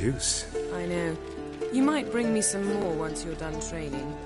juice. I know. You might bring me some more once you're done training.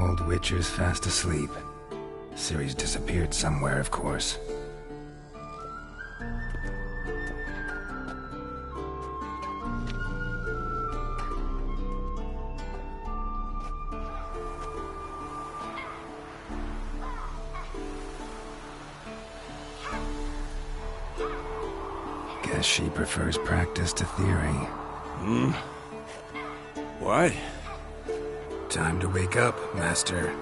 Old Witcher's fast asleep. Ciri's disappeared somewhere, of course. Guess she prefers practice to theory. Why? Time to wake up, Master.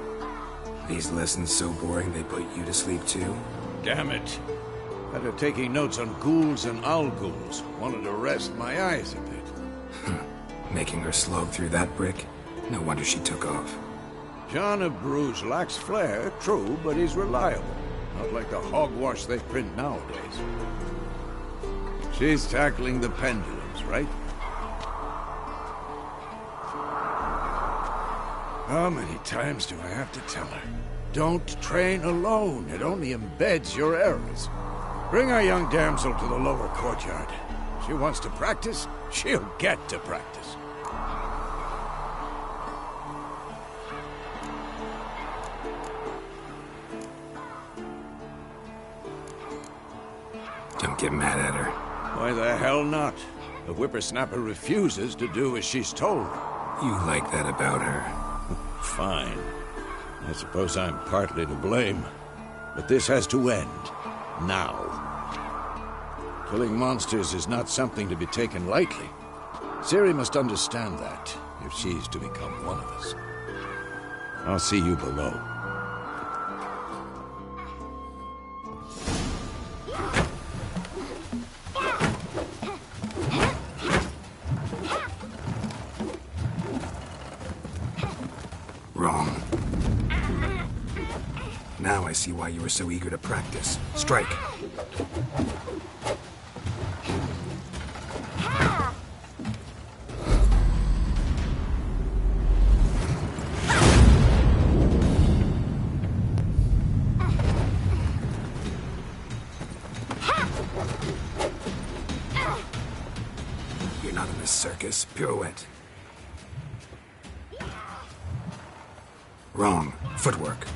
These lessons so boring they put you to sleep too? Damn it. After taking notes on ghouls and owl-ghouls, wanted to rest my eyes a bit. Making her slog through that brick? No wonder she took off. John of Bruges lacks flair, true, but he's reliable. Not like the hogwash they print nowadays. She's tackling the pendulums, right? How many times do I have to tell her? Don't train alone. It only embeds your errors. Bring our young damsel to the lower courtyard. She wants to practice, she'll get to practice. Don't get mad at her. Why the hell not? The whippersnapper refuses to do as she's told. You like that about her. Fine. I suppose I'm partly to blame. But this has to end. Now. Killing monsters is not something to be taken lightly. Ciri must understand that, if she's to become one of us. I'll see you below. Wrong. Now I see why you were so eager to practice. Strike. You're not in this circus. Pirouette. Wrong. Footwork.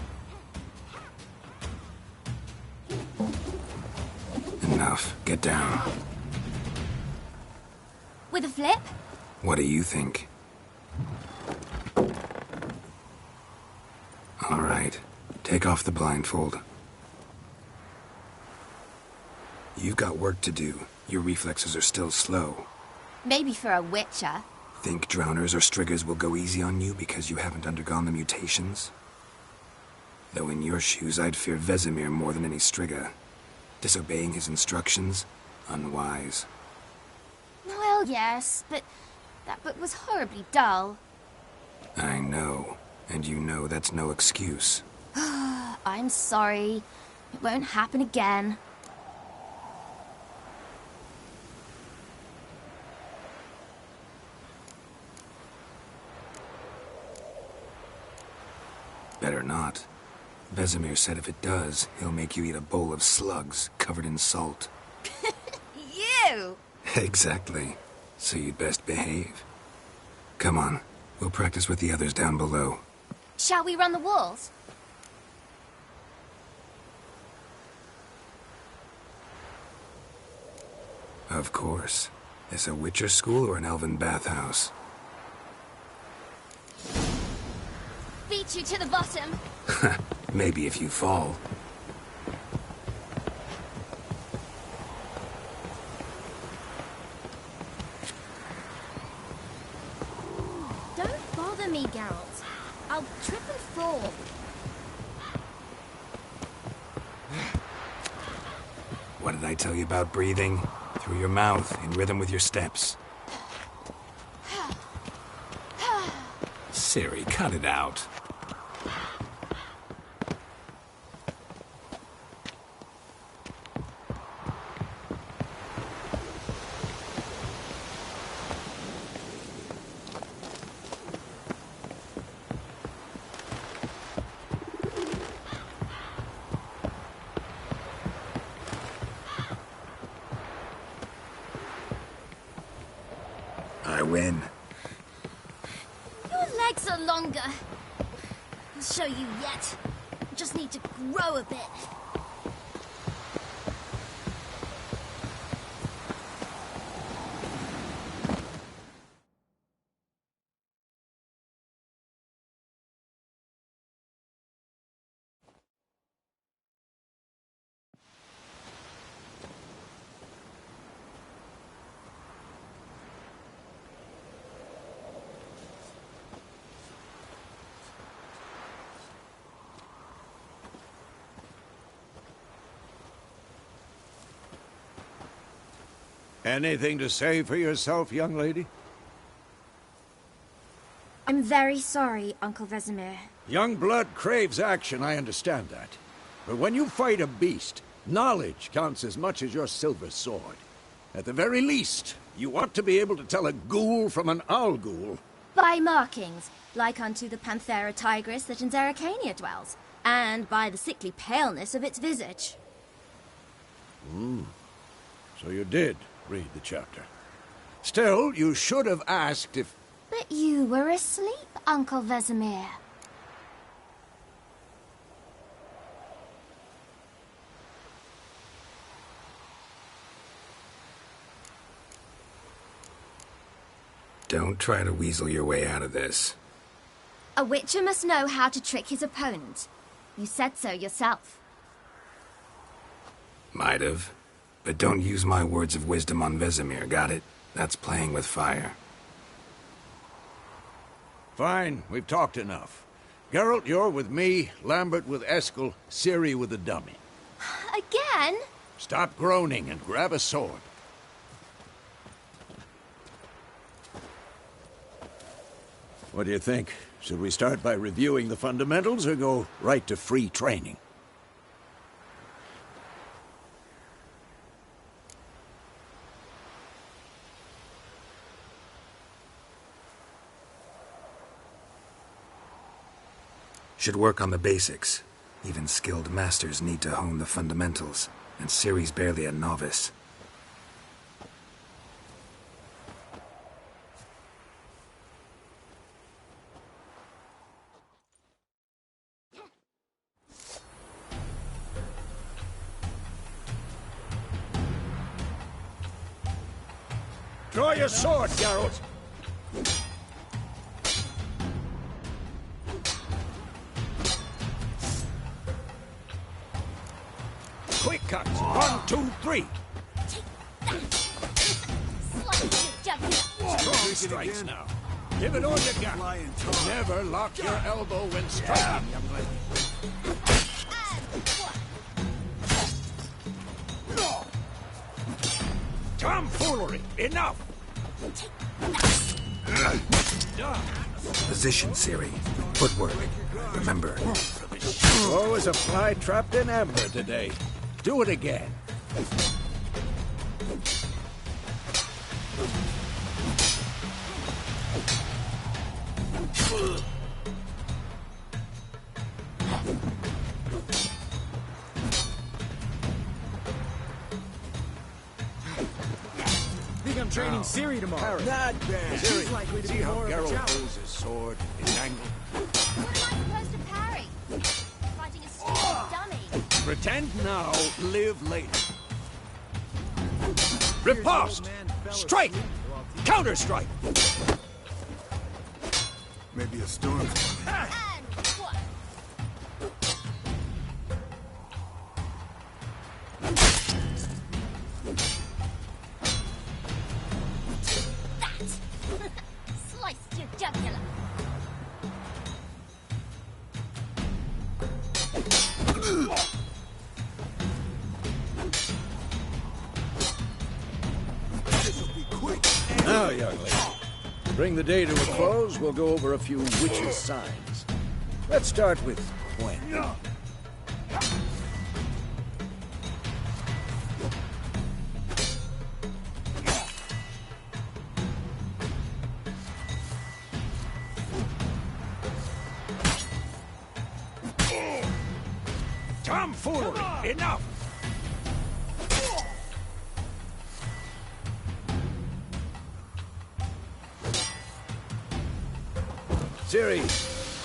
Enough. Get down. With a flip? What do you think? All right. Take off the blindfold. You've got work to do. Your reflexes are still slow. Maybe for a witcher. Think drowners or striggers will go easy on you because you haven't undergone the mutations? Though in your shoes, I'd fear Vesemir more than any strigger. Disobeying his instructions? Unwise. Well, yes, but that book was horribly dull. I know. And you know that's no excuse. I'm sorry. It won't happen again. Better not. Vesemir said if it does, he'll make you eat a bowl of slugs covered in salt. You! Exactly. So you'd best behave. Come on. We'll practice with the others down below. Shall we run the walls? Of course. Is a Witcher school or an elven bathhouse? Beat you to the bottom. Maybe if you fall. Don't bother me, Geralt. I'll trip and fall. What did I tell you about breathing? Through your mouth, in rhythm with your steps. Siri, cut it out. I win. Your legs are longer. I'll show you yet. Just need to grow a bit. Anything to say for yourself, young lady? I'm very sorry, Uncle Vesemir. Young blood craves action, I understand that. But when you fight a beast, knowledge counts as much as your silver sword. At the very least, you ought to be able to tell a ghoul from an owl ghoul. By markings, like unto the Panthera tigris that in Zerrikania dwells, and by the sickly paleness of its visage. So you did read the chapter. Still, you should have asked if... But you were asleep, Uncle Vesemir. Don't try to weasel your way out of this. A witcher must know how to trick his opponent. You said so yourself. Might have. But don't use my words of wisdom on Vesemir, got it? That's playing with fire. Fine, we've talked enough. Geralt, you're with me, Lambert with Eskel, Ciri with the dummy. Again? Stop groaning and grab a sword. What do you think? Should we start by reviewing the fundamentals or go right to free training? Should work on the basics. Even skilled masters need to hone the fundamentals, and Ciri's barely a novice. Draw your sword, Geralt! Quick cut! 1, 2, 3! Slice it, jugular. Strong strikes now. Give it all you got. Never lock your elbow when striking, young lady. Tomfoolery! Enough! Position, Siri. Footwork. Remember. Oh, as a fly trapped in amber today. Do it again. I'm training Siri tomorrow. Not bad. She's likely to See be how more of a Geralt challenge. holds his sword, his angle. What am I supposed to parry? Fighting a stupid dummy. Pretend now, live later. Riposte! Strike! Counter-strike! Maybe a storm's coming. And what? That! Sliced your jugular. Now, young lady, to bring the day to a close, we'll go over a few witches' signs. Let's start with Gwen. Tomfoolery! Enough! Siri,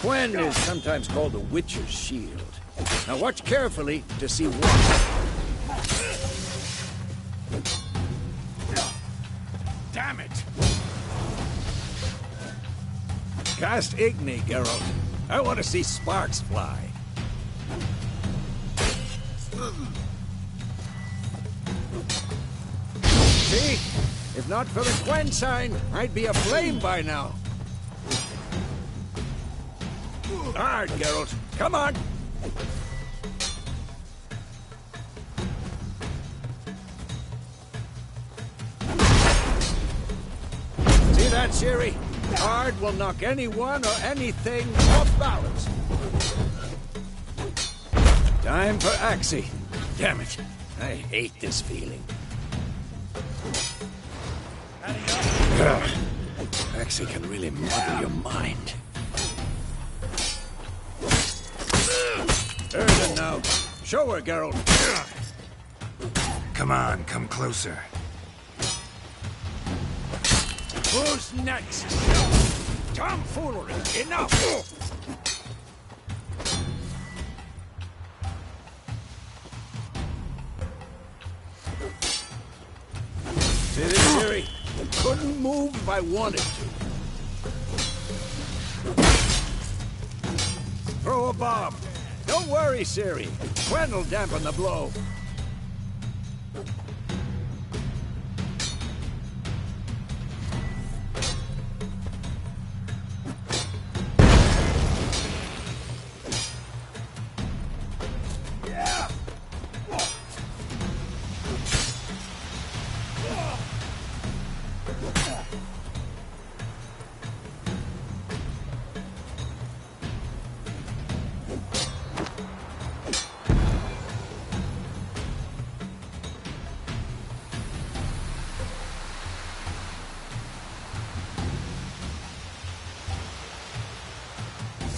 Gwen is sometimes called the Witcher's Shield. Now watch carefully to see what. Damn it! Cast Igni, Geralt. I want to see sparks fly. See? If not for the Gwen sign, I'd be aflame by now. Hard, Geralt. Come on! See that, Siri? Hard will knock anyone or anything off balance. Time for Axie. Damn it. I hate this feeling. Axie can really muddle your mind. Urban now. Show her, Geralt. Come on, come closer. Who's next? Tomfoolery! Enough! See this, Siri? Couldn't move if I wanted to. Throw a bomb. Don't worry, Siri. Gwen will dampen the blow.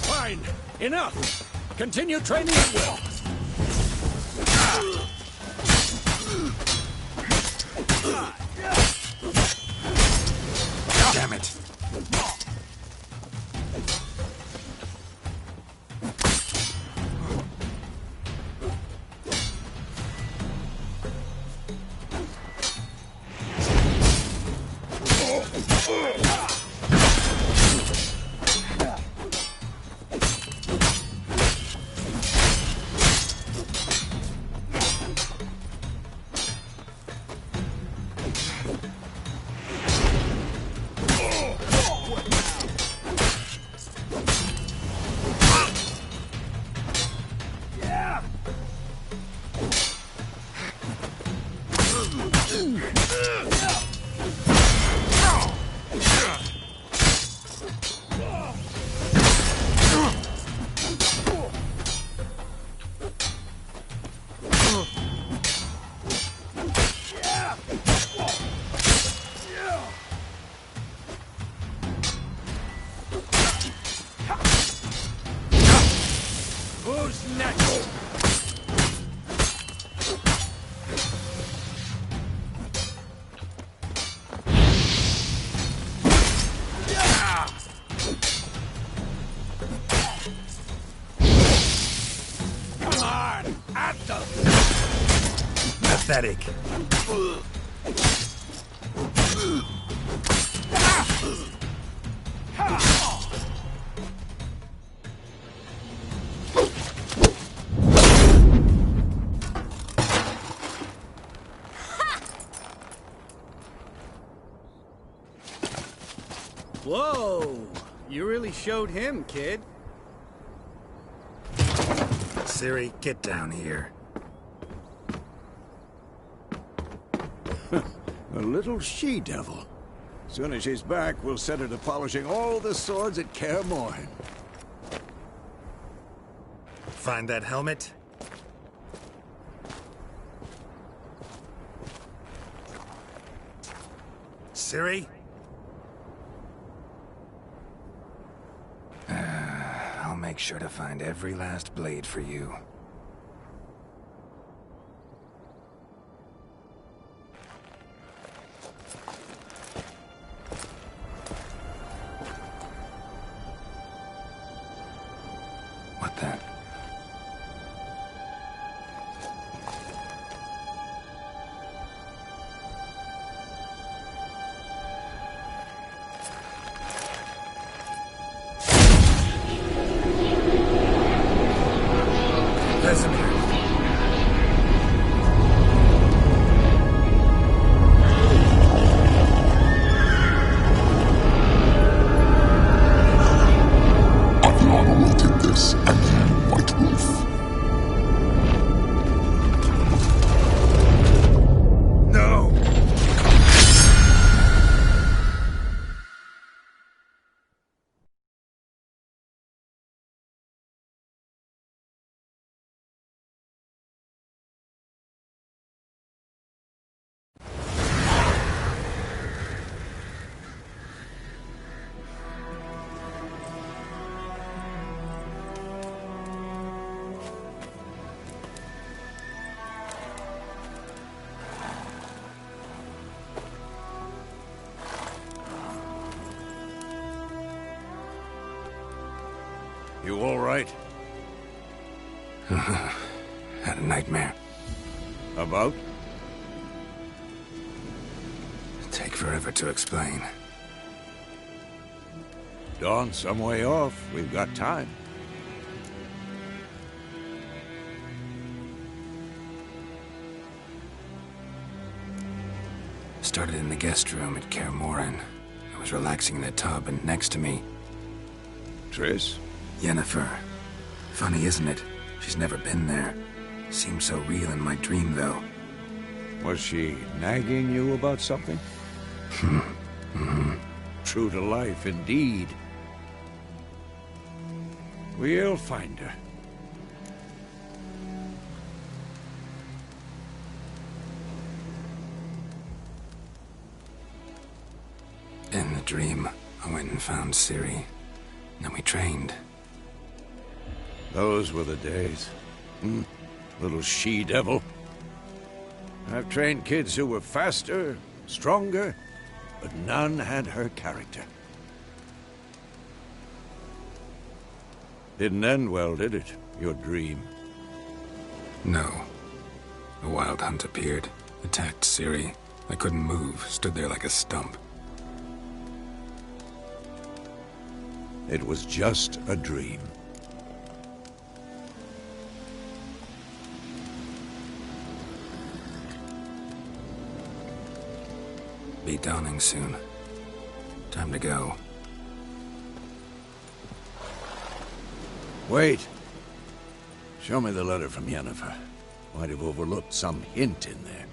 Fine. Enough. Continue training at will. Damn it. Who's next? Come on, at them! Pathetic. Whoa! You really showed him, kid. Siri, get down here. A little she-devil. Soon as she's back, we'll set her to polishing all the swords at Kaer Morhen. Find that helmet? Siri? I'll make sure to find every last blade for you. What then? Vesemir. Adriana will take this, and you, White Wolf. No! You all right? Had a nightmare. About? Take forever to explain. Dawn's some way off. We've got time. Started in the guest room at Kaer Morhen. I was relaxing in the tub, and next to me, Triss? Yennefer. Funny, isn't it? She's never been there. Seemed so real in my dream, though. Was she nagging you about something? True to life, indeed. We'll find her. In the dream, I went and found Ciri. Then we trained. Those were the days. Little she-devil. I've trained kids who were faster, stronger, but none had her character. Didn't end well, did it? Your dream? No. A wild hunt appeared, attacked Ciri. I couldn't move, stood there like a stump. It was just a dream. Be dawning soon. Time to go. Wait. Show me the letter from Yennefer. Might have overlooked some hint in there.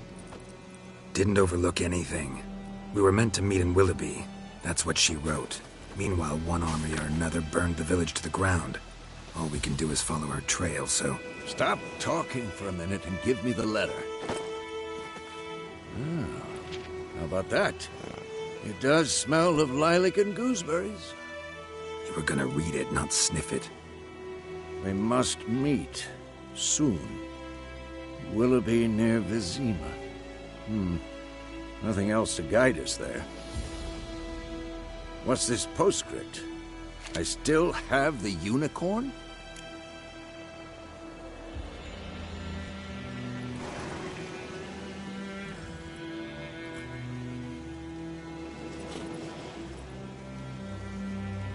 Didn't overlook anything. We were meant to meet in Willoughby. That's what she wrote. Meanwhile, one army or another burned the village to the ground. All we can do is follow her trail, so Stop talking for a minute and give me the letter. How about that? It does smell of lilac and gooseberries. You were gonna read it, not sniff it. We must meet soon. Willoughby near Vizima. Nothing else to guide us there. What's this postscript? I still have the unicorn?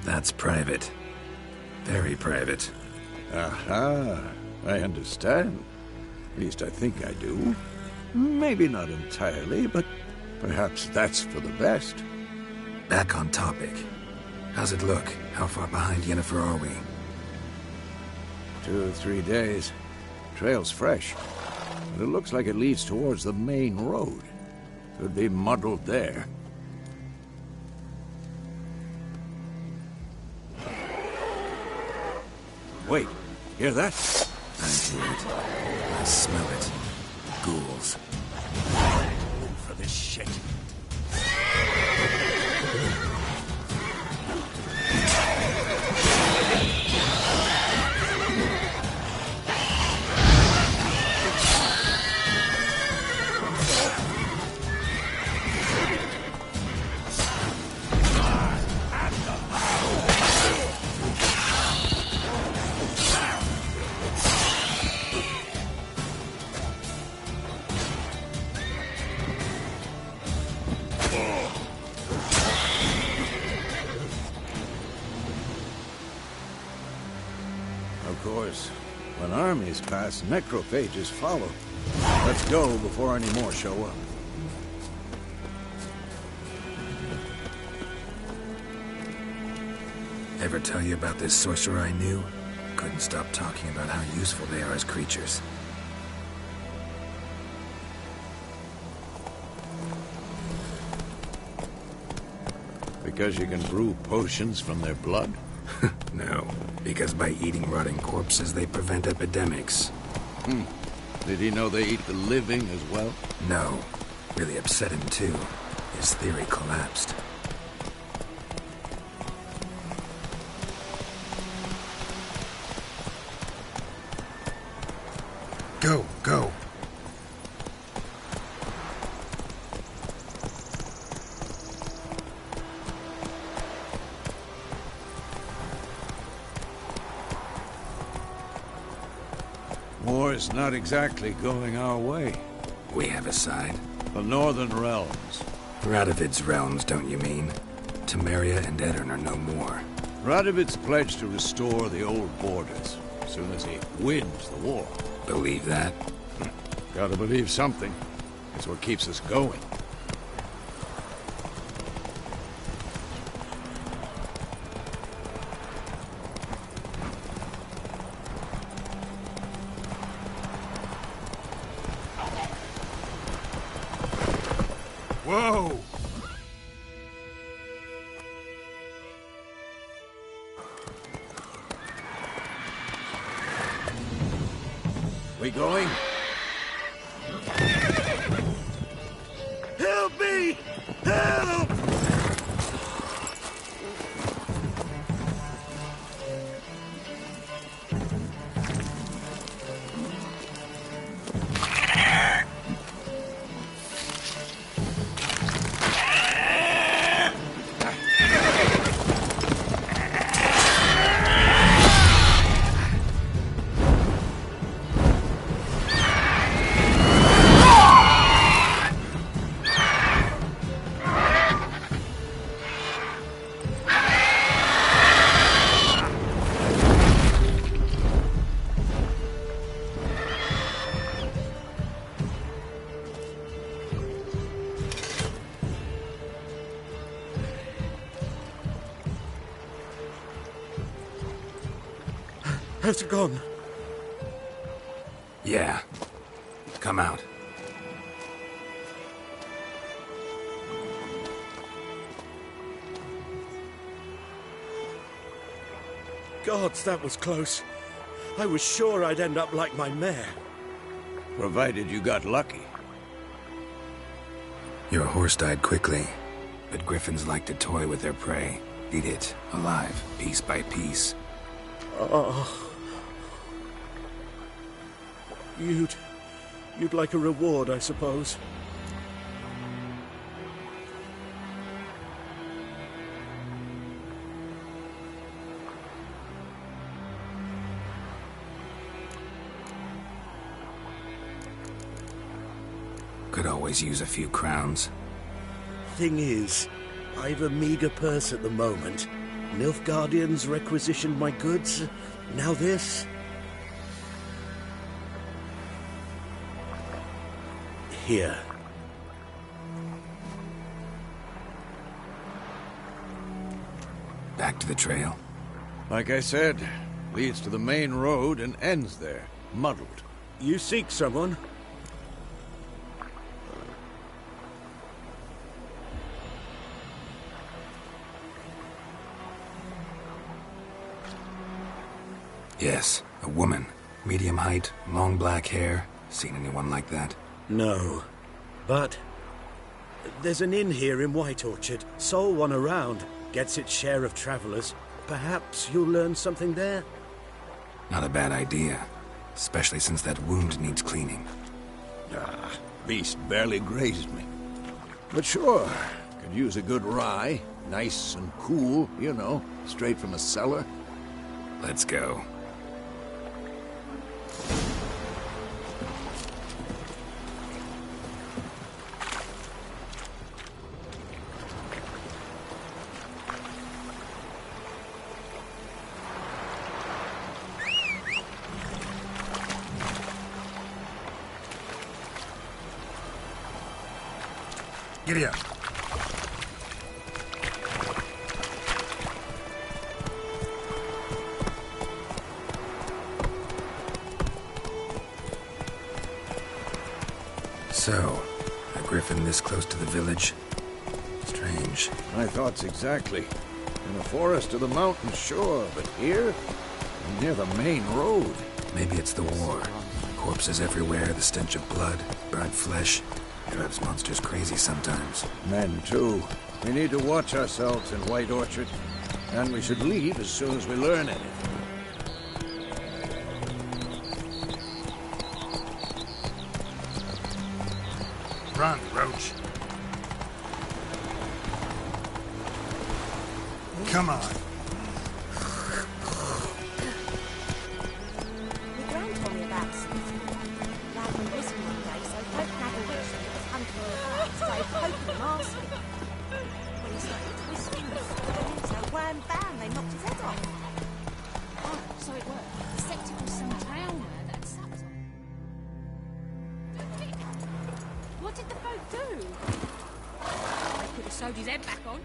That's private. Very private. Aha, I understand. At least I think I do. Maybe not entirely, but perhaps that's for the best. Back on topic. How's it look? How far behind Yennefer are we? 2 or 3 days. Trail's fresh, but it looks like it leads towards the main road. Could be muddled there. Wait, hear that? I hear it. I smell it. Ghouls. For this shit. Of course, when armies pass, necrophages follow. Let's go before any more show up. Ever tell you about this sorcerer I knew? Couldn't stop talking about how useful they are as creatures. Because you can brew potions from their blood? No, because by eating rotting corpses, they prevent epidemics. Did he know they eat the living as well? No. Really upset him, too. His theory collapsed. Go, go. War's not exactly going our way. We have a side. The Northern Realms. Radovid's realms, don't you mean? Temeria and Edirn are no more. Radovid's pledged to restore the old borders as soon as he wins the war. Believe that? Gotta believe something. It's what keeps us going. Whoa! We going? Help me! Help! Has it gone? Yeah. Come out. Gods, that was close. I was sure I'd end up like my mare. Provided you got lucky. Your horse died quickly, but griffins like to toy with their prey. Eat it, alive, piece by piece. Oh. You'd like a reward, I suppose. Could always use a few crowns. Thing is, I've a meager purse at the moment. Nilfgaardians requisitioned my goods. Now this. Here. Back to the trail. Like I said, leads to the main road and ends there, muddled. You seek someone? Yes, a woman. Medium height, long black hair. Seen anyone like that? No. But there's an inn here in White Orchard. Sole one around. Gets its share of travelers. Perhaps you'll learn something there? Not a bad idea. Especially since that wound needs cleaning. Ah, beast barely grazed me. But sure, could use a good rye. Nice and cool, you know, straight from a cellar. Let's go. Giddy up. So, a griffin this close to the village? Strange. My thoughts exactly. In the forest or the mountain, sure, but here? Near the main road. Maybe it's the war. Corpses everywhere, the stench of blood, burnt flesh. Drives monsters crazy sometimes. Men, too. We need to watch ourselves in White Orchard. And we should leave as soon as we learn anything. Run, Roach. Come on. My gran told me about Sniffy. Lad went missing one day, so folk had a wish that was hunting her back, started poking him, asking. When he started twisting the stones, so wham bam, they knocked his head off. Oh, so it worked. The septic was some towner that sucked on. What did the folk do? They could have sewed his head back on.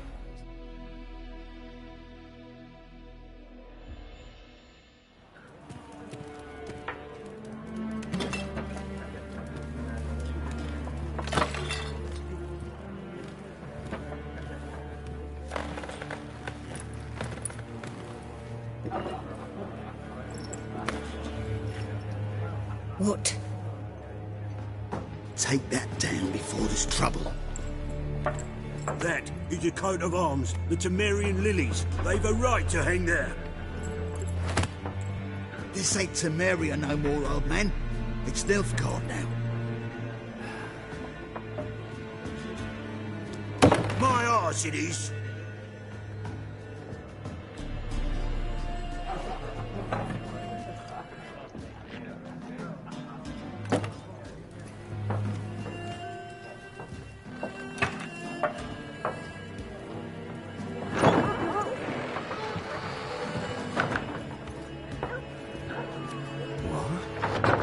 What? Take that down before there's trouble. That is a coat of arms, the Temerian lilies. They've a right to hang there. This ain't Temeria no more, old man. It's Nilfgaard now. My arse it is.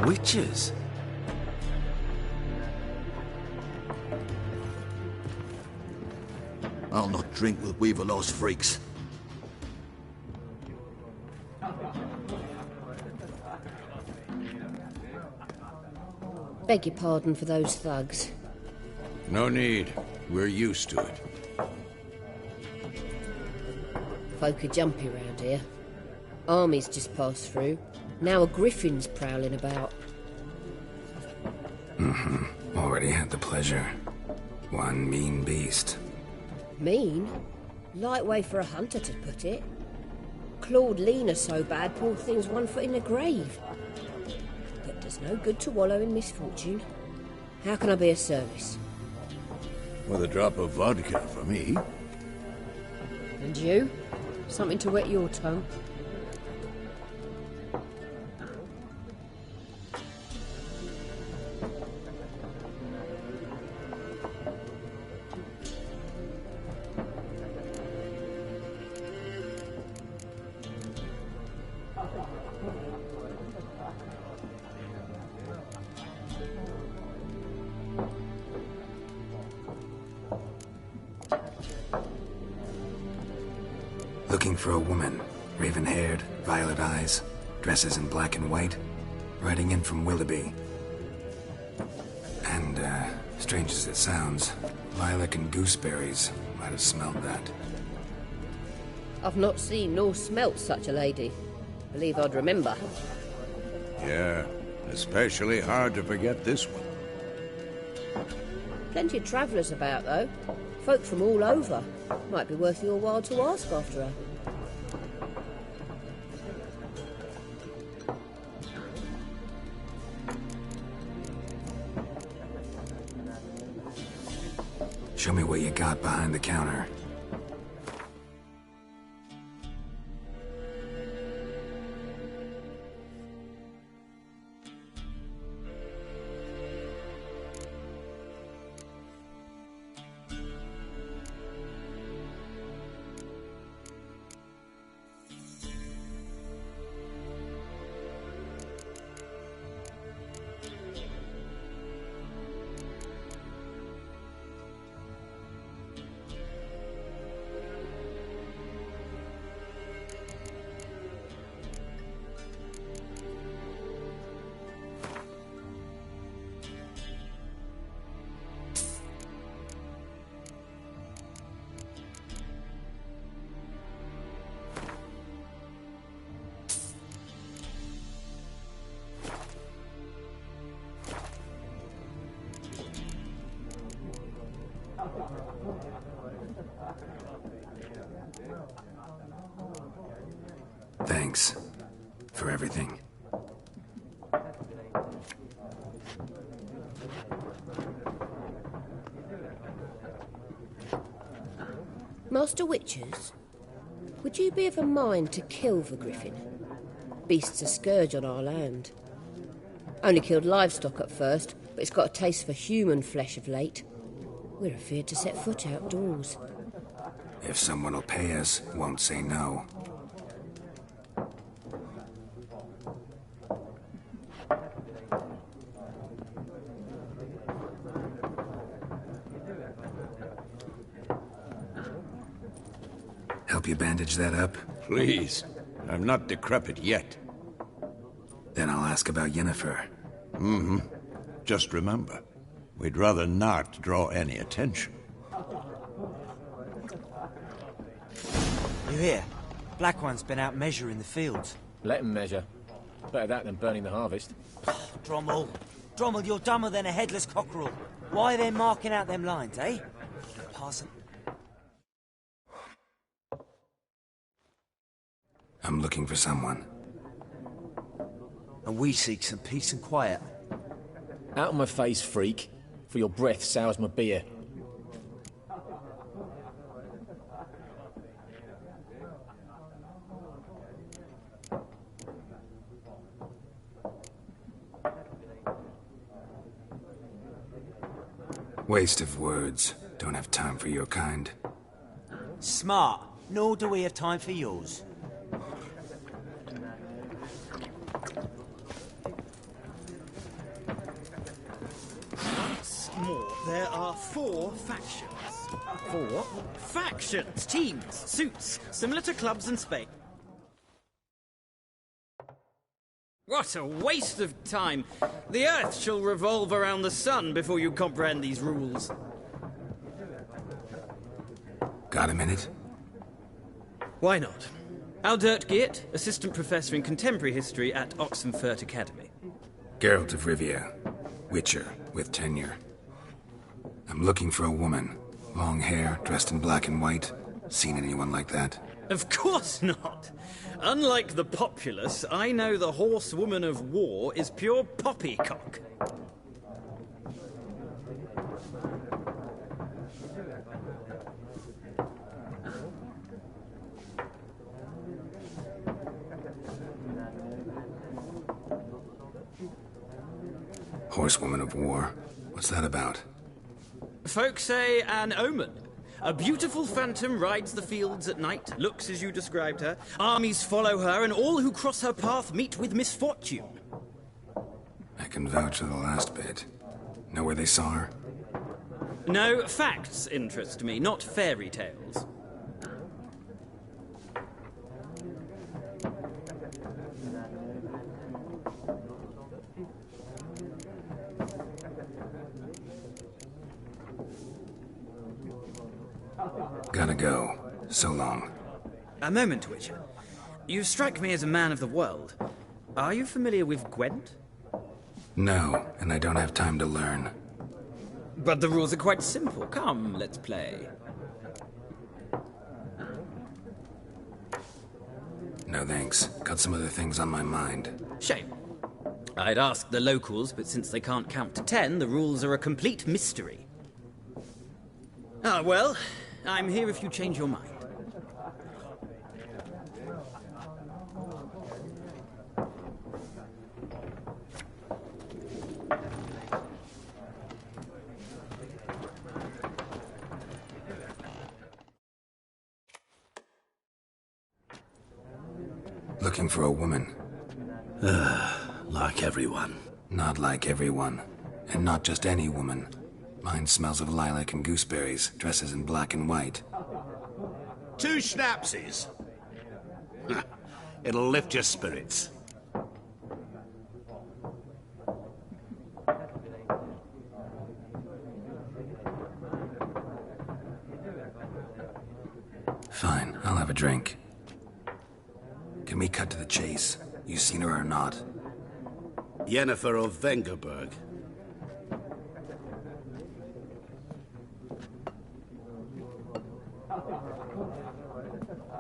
Witches? I'll not drink with Weaverlaw's freaks. Beg your pardon for those thugs. No need. We're used to it. Folk are jumpy round here. Armies just passed through. Now a griffin's prowling about. Already had the pleasure. One mean beast. Mean? Light way for a hunter to put it. Clawed Lena so bad, poor thing's 1 foot in the grave. But there's no good to wallow in misfortune. How can I be of service? With a drop of vodka for me. And you? Something to wet your tongue? Looking for a woman. Raven-haired, violet eyes, dresses in black and white. Riding in from Willoughby. And, strange as it sounds, lilac and gooseberries might have smelled that. I've not seen nor smelt such a lady. Believe I'd remember. Yeah, especially hard to forget this one. Plenty of travellers about, though. Folk from all over. Might be worth your while to ask after her. Show me what you got behind the counter. Thanks for everything. Master Witchers, would you be of a mind to kill the griffin? Beast's a scourge on our land. Only killed livestock at first, but it's got a taste for human flesh of late. We're afeard to set foot outdoors. If someone will pay us, won't say no. Help you bandage that up? Please. I'm not decrepit yet. Then I'll ask about Yennefer. Just remember, we'd rather not draw any attention. You hear? Black One's been out measuring the fields. Let him measure. Better that than burning the harvest. Drommel. Drommel, you're dumber than a headless cockerel. Why are they marking out them lines, eh? Parson. I'm looking for someone. And we seek some peace and quiet. Out of my face, freak, for your breath sours my beer. Waste of words. Don't have time for your kind. Smart. Nor do we have time for yours. More. There are 4 factions. 4? Factions, teams, suits, similar to clubs in Spain. What a waste of time! The Earth shall revolve around the sun before you comprehend these rules. Got a minute? Why not? Aldert Geert, Assistant Professor in Contemporary History at Oxenfurt Academy. Geralt of Rivia, Witcher with tenure. I'm looking for a woman. Long hair, dressed in black and white. Seen anyone like that? Of course not. Unlike the populace, I know the horsewoman of war is pure poppycock. Horsewoman of war? What's that about? Folks say an omen. A beautiful phantom rides the fields at night, looks as you described her. Armies follow her, and all who cross her path meet with misfortune. I can vouch for the last bit. Know where they saw her? No, facts interest me, not fairy tales. Gotta go. So long. A moment, Witcher. You strike me as a man of the world. Are you familiar with Gwent? No, and I don't have time to learn. But the rules are quite simple. Come, let's play. No thanks. Got some other things on my mind. Shame. I'd ask the locals, but since they can't count to 10, the rules are a complete mystery. Ah, well, I'm here if you change your mind. Looking for a woman. Like everyone. Not like everyone. And not just any woman. Mine smells of lilac and gooseberries, dresses in black and white. 2 schnapsies. It'll lift your spirits. Fine, I'll have a drink. Can we cut to the chase? You seen her or not? Yennefer of Vengerberg.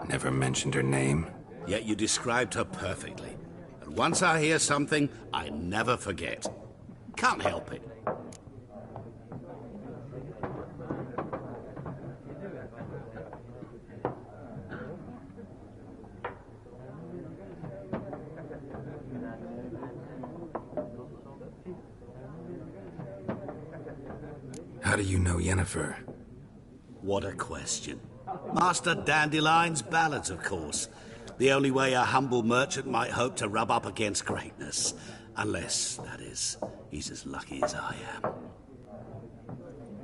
Never mentioned her name. Yet you described her perfectly. And once I hear something, I never forget. Can't help it. How do you know Yennefer? What a question. Master Dandelion's ballads, of course. The only way a humble merchant might hope to rub up against greatness. Unless, that is, he's as lucky as I am.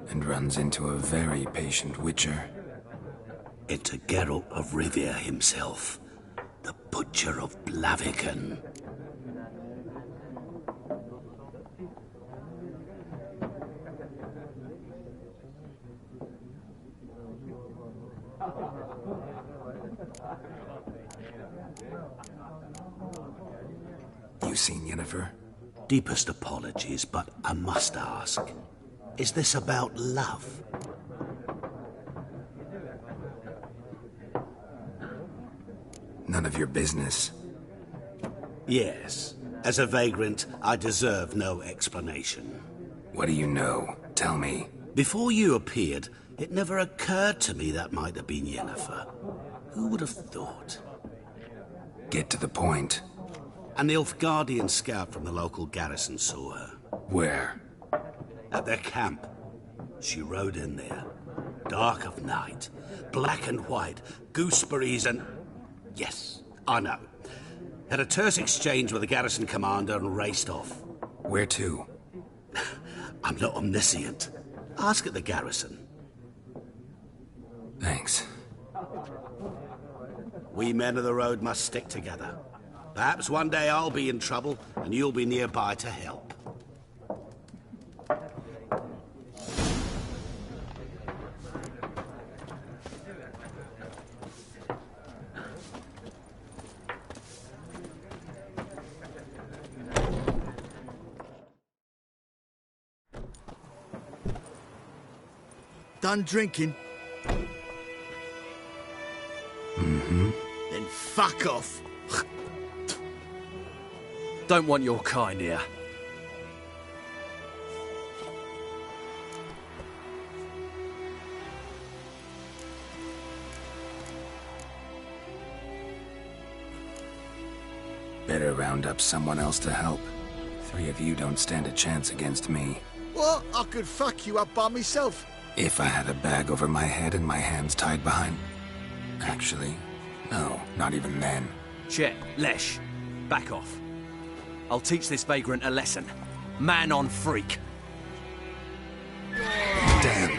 And runs into a very patient witcher. Into Geralt of Rivia himself. The Butcher of Blaviken. You seen Yennefer? Deepest apologies, but I must ask. Is this about love? None of your business. Yes. As a vagrant, I deserve no explanation. What do you know? Tell me. Before you appeared, it never occurred to me that might have been Yennefer. Who would have thought? Get to the point. An Nilfgaardian scout from the local garrison saw her. Where? At their camp. She rode in there. Dark of night. Black and white. Gooseberries and... Yes, I know. Had a terse exchange with the garrison commander and raced off. Where to? I'm not omniscient. Ask at the garrison. Thanks. We men of the road must stick together. Perhaps one day I'll be in trouble and you'll be nearby to help. done drinking? Mm-hmm. Then fuck off. Don't want your kind here. Better round up someone else to help. 3 of you don't stand a chance against me. What? I could fuck you up by myself. If I had a bag over my head and my hands tied behind... Actually, no, not even then. Chet, Lesh, back off. I'll teach this vagrant a lesson. Man on freak. Damn.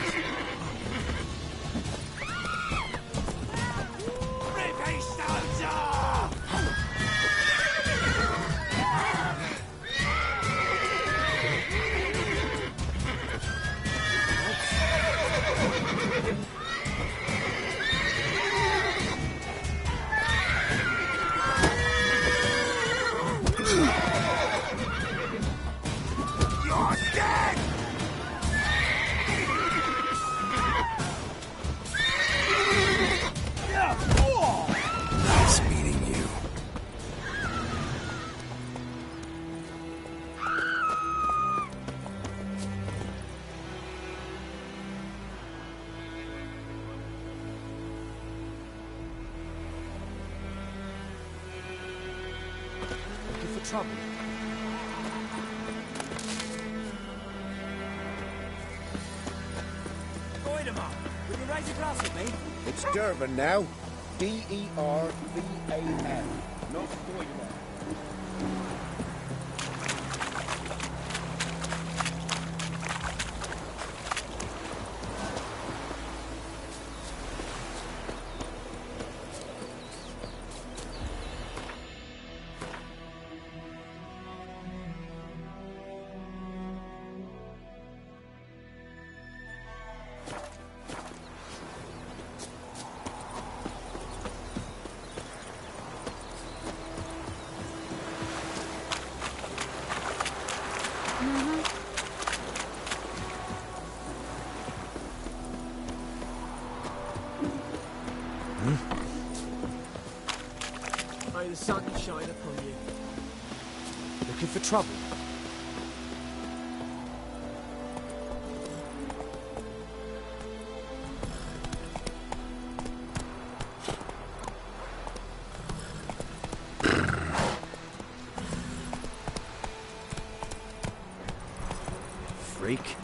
Nice meeting you. Looking for trouble? Voidemar, will you raise a glass with me? It's Durban now. D-E-R-V-A-N. Not Voidemar. May the sun shine upon you. Looking for trouble? Freak.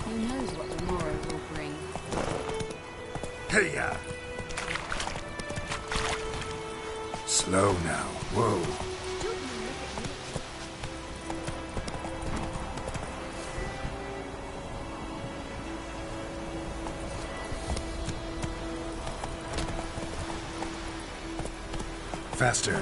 Who knows what the morrow will bring? Hey-ya! Slow now. Whoa. Faster.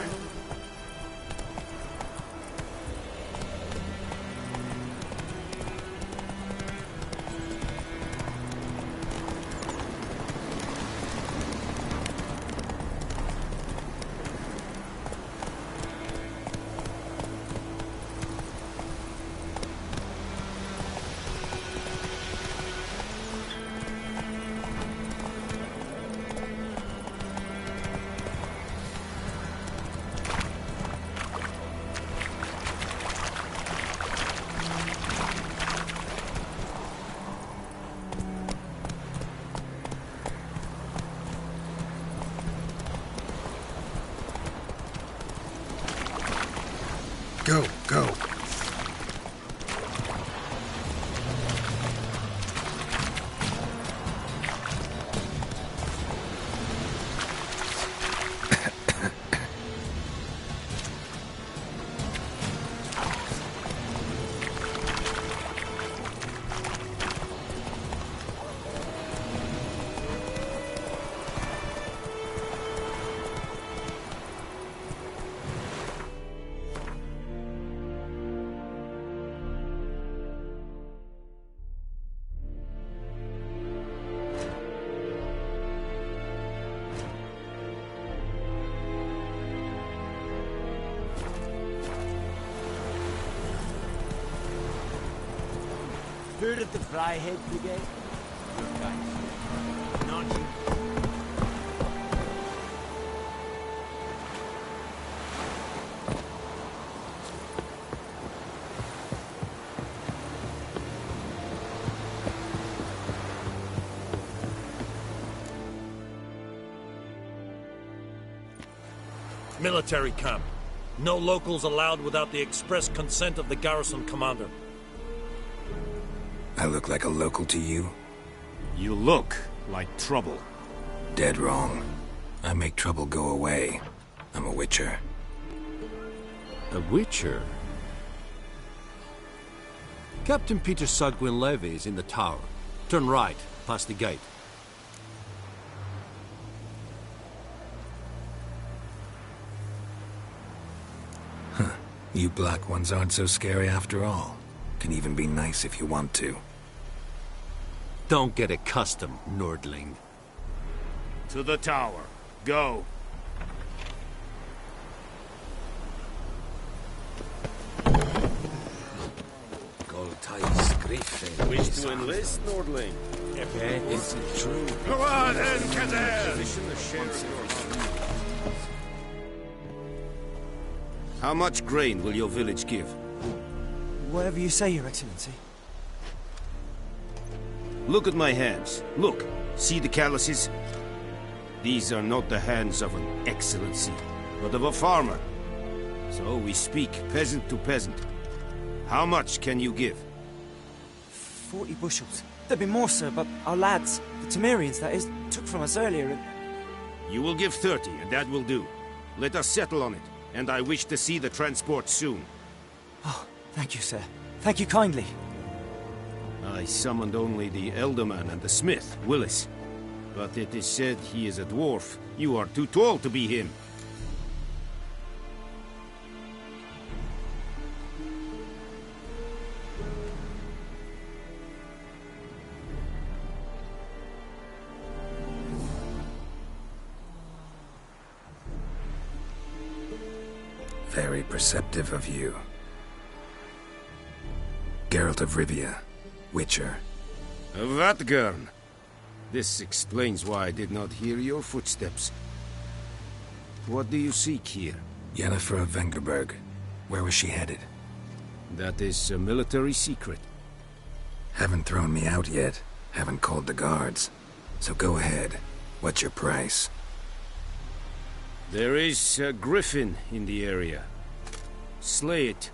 Go, go. Heard of the Flyhead Brigade? Not you. Military camp. No locals allowed without the express consent of the garrison commander. I look like a local to you? You look like trouble. Dead wrong. I make trouble go away. I'm a witcher. A witcher? Captain Peter Sugwin Levy is in the tower. Turn right, past the gate. You black ones aren't so scary after all. Can even be nice if you want to. Don't get accustomed, Nordling. To the tower. Go. Wish to enlist, Nordling? Is it true? Go on then, Kazer! How much grain will your village give? Whatever you say, Your Excellency. Look at my hands. Look. See the calluses? These are not the hands of an excellency, but of a farmer. So we speak peasant to peasant. How much can you give? 40 bushels. There'd be more, sir, but our lads, the Temerians, that is, took from us earlier and... You will give 30, and that will do. Let us settle on it, and I wish to see the transport soon. Oh, thank you, sir. Thank you kindly. I summoned only the Elderman and the smith, Willis. But it is said he is a dwarf. You are too tall to be him. Very perceptive of you. Geralt of Rivia, Witcher. Vatgern. This explains why I did not hear your footsteps. What do you seek here? Yennefer of Vengerberg. Where was she headed? That is a military secret. Haven't thrown me out yet. Haven't called the guards. So go ahead. What's your price? There is a griffin in the area. Slay it.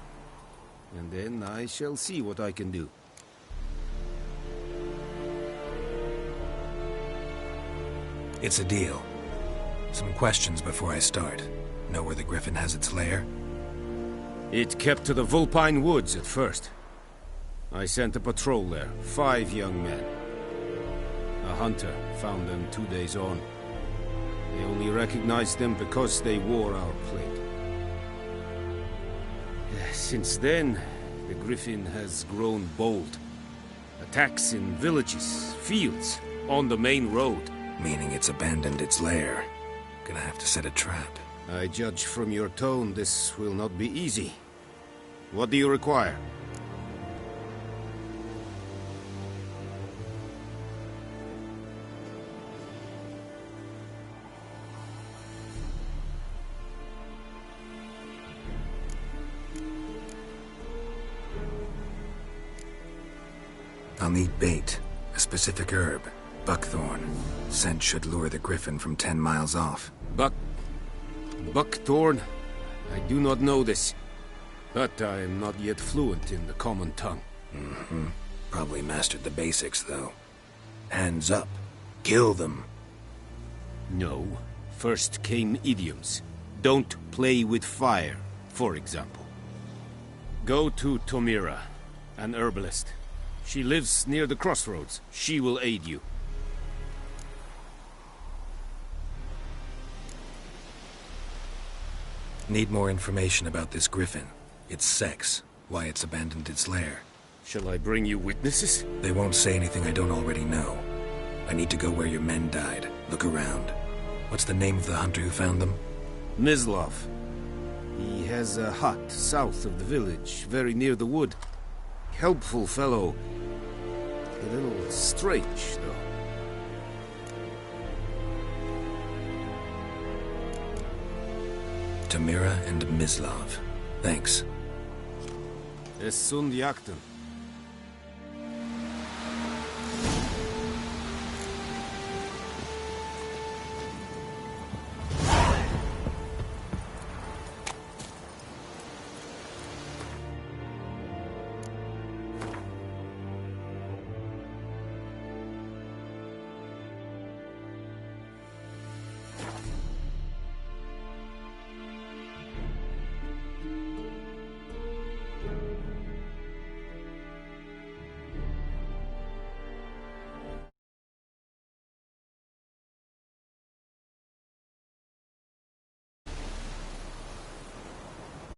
And then I shall see what I can do. It's a deal. Some questions before I start. Know where the griffin has its lair? It kept to the Vulpine Woods at first. I sent a patrol there, 5 young men. A hunter found them 2 days on. They only recognized them because they wore our plate. Since then, the griffin has grown bold. Attacks in villages, fields, on the main road. Meaning it's abandoned its lair. Gonna have to set a trap. I judge from your tone this will not be easy. What do you require? I'll need bait, a specific herb, buckthorn. Scent should lure the griffin from 10 miles off. Buckthorn? I do not know this. But I am not yet fluent in the common tongue. Mm-hmm. Probably mastered the basics, though. Hands up. Kill them. No. First came idioms. Don't play with fire, for example. Go to Tomira, an herbalist. She lives near the crossroads. She will aid you. Need more information about this griffin. Its sex, why it's abandoned its lair. Shall I bring you witnesses? They won't say anything I don't already know. I need to go where your men died. Look around. What's the name of the hunter who found them? Mislav. He has a hut south of the village, very near the wood. Helpful fellow. A little strange, though. Tamira and Mislav. Thanks. Es sunt jagten.